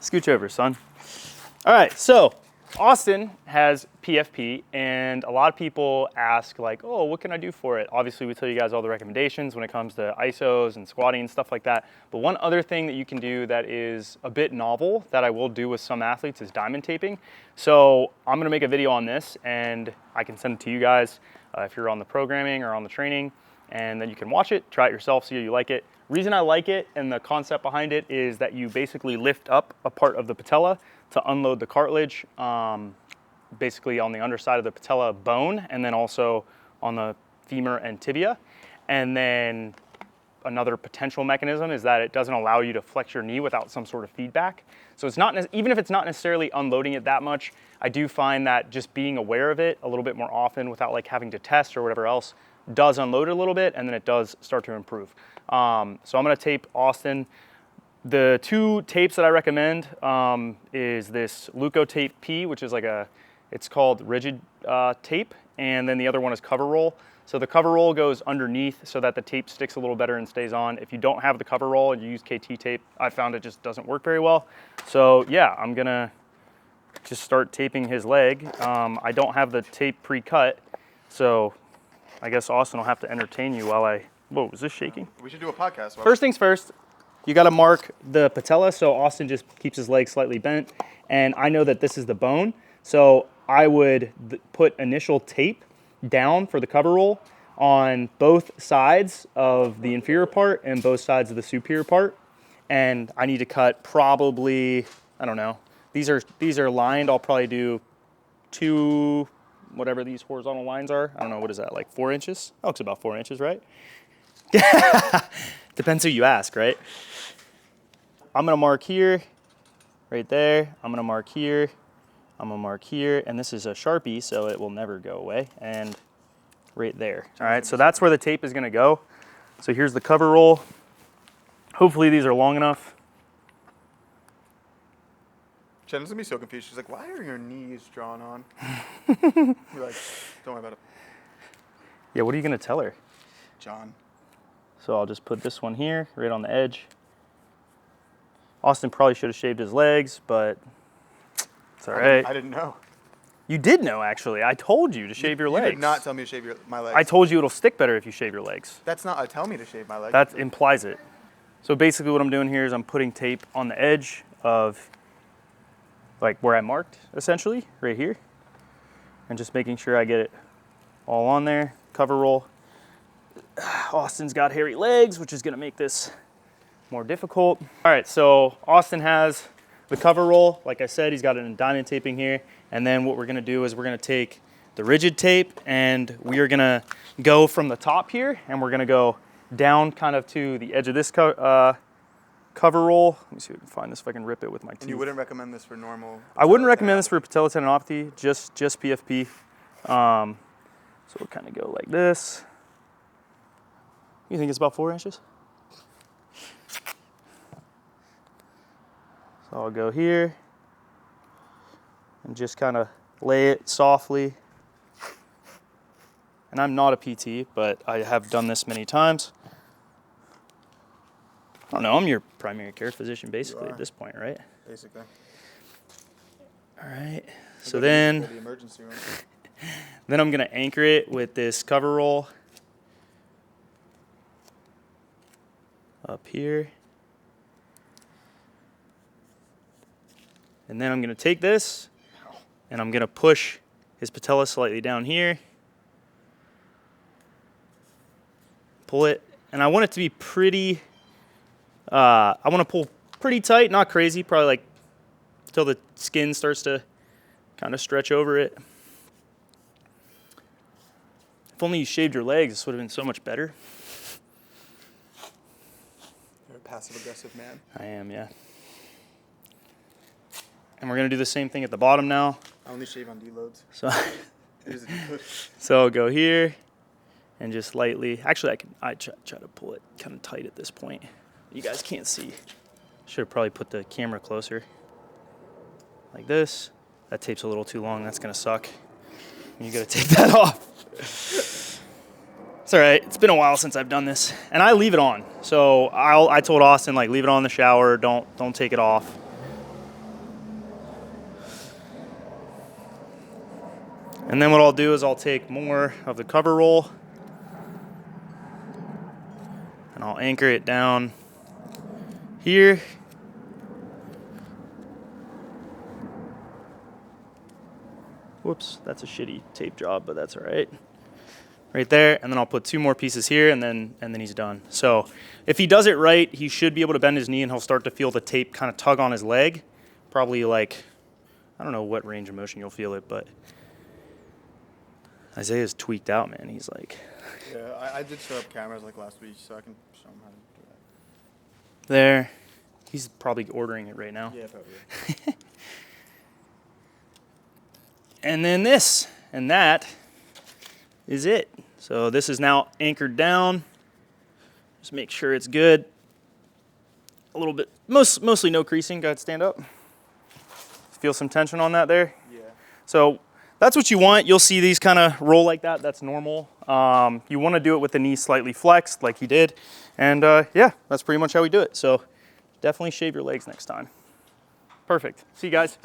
Scooch over, son. All right, so Austin has PFP, and a lot of people ask like, oh, what can I do for it? Obviously, we tell you guys all the recommendations when it comes to ISOs and squatting and stuff like that. But one other thing that you can do that is a bit novel that I will do with some athletes is diamond taping. So I'm gonna make a video on this, and I can send it to you guys if you're on the programming or on the training, and then you can watch it, try it yourself, see how you like it. Reason I like it and the concept behind it is that you basically lift up a part of the patella to unload the cartilage, basically on the underside of the patella bone, and then also on the femur and tibia. And then another potential mechanism is that it doesn't allow you to flex your knee without some sort of feedback. So it's not, even if it's not necessarily unloading it that much, I do find that just being aware of it a little bit more often without like having to test or whatever else does unload it a little bit, and then it does start to improve. So I'm gonna tape Austin. The two tapes that I recommend is this Leukotape P, which is like it's called rigid tape, and then the other one is cover roll. So the cover roll goes underneath so that the tape sticks a little better and stays on. If you don't have the cover roll and you use KT tape, I found it just doesn't work very well. So yeah, I'm gonna just start taping his leg. I don't have the tape pre-cut, so I guess Austin will have to entertain you while I, whoa, is this shaking? We should do a podcast. First things first, you gotta mark the patella, so Austin just keeps his leg slightly bent, and I know that this is the bone, so I would put initial tape down for the cover roll on both sides of the inferior part and both sides of the superior part, and I need to cut probably, I don't know, these are lined. I'll probably do 2, whatever these horizontal lines are. I don't know, what is that, like 4 inches? That looks about 4 inches, right? Depends who you ask, right? I'm gonna mark here, right there. I'm gonna mark here. I'm gonna mark here, and this is a Sharpie, so it will never go away, and right there. All right, so that's where the tape is gonna go. So here's the cover roll. Hopefully these are long enough. Jenna's gonna be so confused. She's like, why are your knees drawn on? You're like, don't worry about it. Yeah, what are you gonna tell her? John. So I'll just put this one here, right on the edge. Austin probably should have shaved his legs, but it's all right. I didn't know. You did know, actually. I told you to shave your legs. You did not tell me to shave my legs. I told you it'll stick better if you shave your legs. That's not a tell me to shave my legs. That implies it. So basically what I'm doing here is I'm putting tape on the edge of like where I marked, essentially, right here. And just making sure I get it all on there. Cover roll. Austin's got hairy legs, which is gonna make this more difficult. All right, so Austin has the cover roll. Like I said, he's got it in diamond taping here. And then what we're gonna do is we're gonna take the rigid tape and we are gonna go from the top here and we're gonna go down kind of to the edge of this cover roll. Let me see if I can find this, if I can rip it with my teeth. And you wouldn't recommend this for normal? I wouldn't recommend this for patella tendinopathy, just PFP. So we'll kind of go like this. You think it's about 4 inches? So I'll go here and just kind of lay it softly. And I'm not a PT, but I have done this many times. I don't know, I'm your primary care physician basically at this point, right? Basically. All right, so then, the emergency room. then I'm gonna anchor it with this cover roll up here. And then I'm gonna take this and I'm gonna push his patella slightly down here. Pull it, and I want it to be pretty, I wanna pull pretty tight, not crazy, probably like until the skin starts to kind of stretch over it. If only you shaved your legs, this would have been so much better. You're a passive-aggressive man. I am, yeah. And we're gonna do the same thing at the bottom now. I only shave on deloads. So I'll go here and just lightly, actually I try to pull it kind of tight at this point. You guys can't see. Should have probably put the camera closer. Like this. That tape's a little too long, that's gonna suck. You gotta take that off. It's all right, it's been a while since I've done this. And I leave it on. So I told Austin, like, leave it on in the shower, don't take it off. And then what I'll do is I'll take more of the cover roll and I'll anchor it down here. Whoops, that's a shitty tape job, but that's all right. Right there, and then I'll put 2 more pieces here, and then he's done. So if he does it right, he should be able to bend his knee, and he'll start to feel the tape kind of tug on his leg. Probably like, I don't know what range of motion you'll feel it, but Isaiah's tweaked out, man. He's like... Yeah, I did set up cameras like last week, so I can show him how to do that. There. He's probably ordering it right now. Yeah, probably. And then this, and that is it. So this is now anchored down. Just make sure it's good. A little bit, mostly no creasing. Go ahead, stand up. Feel some tension on that there? Yeah. So that's what you want. You'll see these kind of roll like that. That's normal. You want to do it with the knee slightly flexed like he did. And yeah, that's pretty much how we do it. So definitely shave your legs next time. Perfect. See you guys.